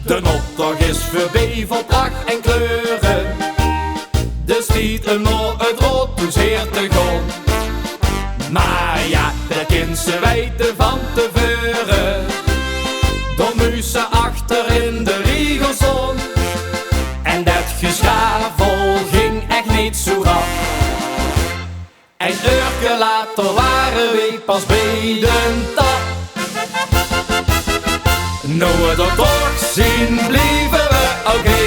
De optocht is voorbij vol pracht en kleuren. De stiet hem naar het rood toen zeer te gaan. Maar ja, dat kind ze weten van tevoren. De muzen achter in de riegelzon. En dat geschravel ging echt niet zo rap. Een uurtje later waren we pas bij de tap. Nou we er toch zien, blijven we oké.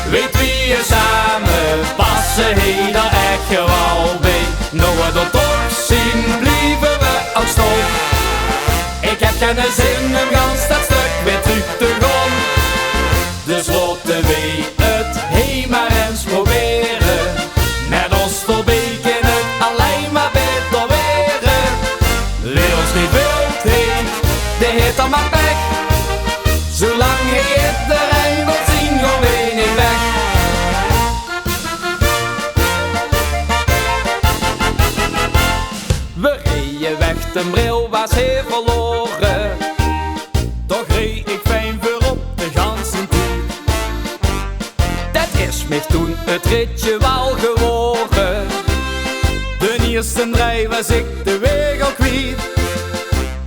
Weet wie je samen passen, hij daar echt wel bij. Nou we er toch zien, blijven we ook stom. Ik heb geen zin om gans dat stuk weer terug te gaan. Dus laten we het heen maar eens proberen. Met ons Torbeek in het alleen maar beter weren. Wie ons niet wilt heen, die heeft dan maar pech. Zolang hij iedereen wil zien, gaan we niet weg. We reden weg, de bril was heel verloren. Toch reed ik fijn voorop de ganse tijd. Dat is me toen het ritje wel geworden. De eerste rij was ik de weg al kwijt.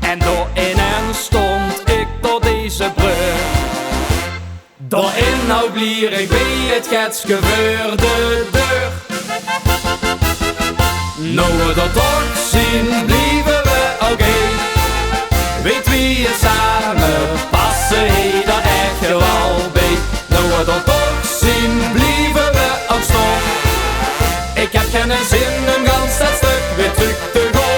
En door ineens stond ik door deze brug. Daarin nou blier ik bij het getske voor de deur. Nou we dat toch zien, blijven we oké. Weet wie je samen passen, hij daar echt wel bij. Nou we dat toch zien, blijven we ook stom. Ik heb geen zin om gans dat stuk weer terug te gaan.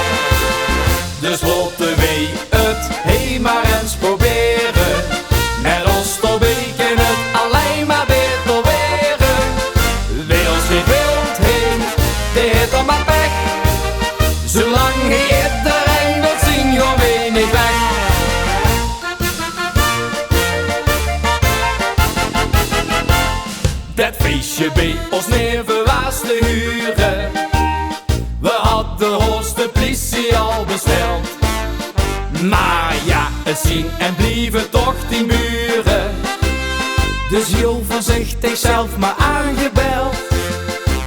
Dus laten wij het heen maar eens proberen. Met ons Torbeek in het alleen maar beter weren. Wie ons niet wilt heen, die heeft dan maar pech. Zolang hij iedereen wil zien, gaan we niet weg. Dat feestje bij ons neven was te huren. We hadden ons de politie al besteld. Maar ja, het zien en blieven toch 10 buren. Dus heel voorzichtig zelf maar aangebeld.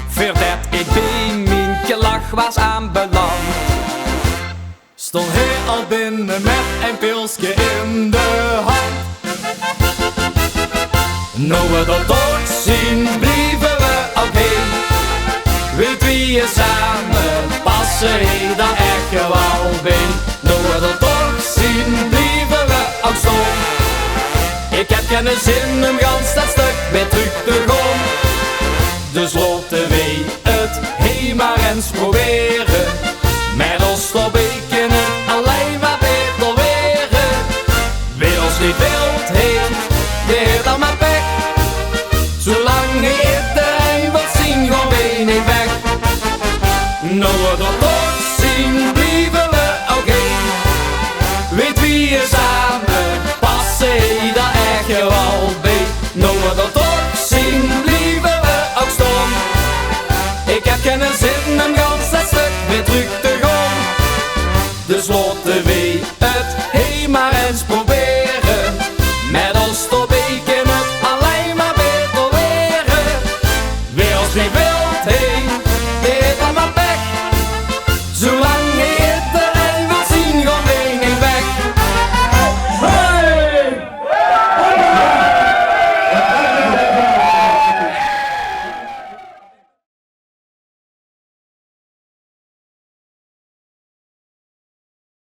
Voordat ik bij mijn gelach was aanbeland, stond hij al binnen met een pilsje in de hand. Nou we dat toch zien, blijven we oké. Weet wie je samen passen, hij daar echt wel bij. Nou we dat toch zien, blijven we ook stom. Ik heb geen zin om gans dat stuk weer terug te gaan. Dus laten wij het heen maar eens proberen. Met ons Torbeek in het alleen maar beter weren. Wie ons niet wilt heen, die heeft dan maar pech. Zolang iedereen wil zien, gaan we niet weg. Nou we dat toch zien, blijven we oké. Weet wie je samen passen, hij daar echt wel bij. Nou we dat toch zien, blijven we ook stom. Ik heb geen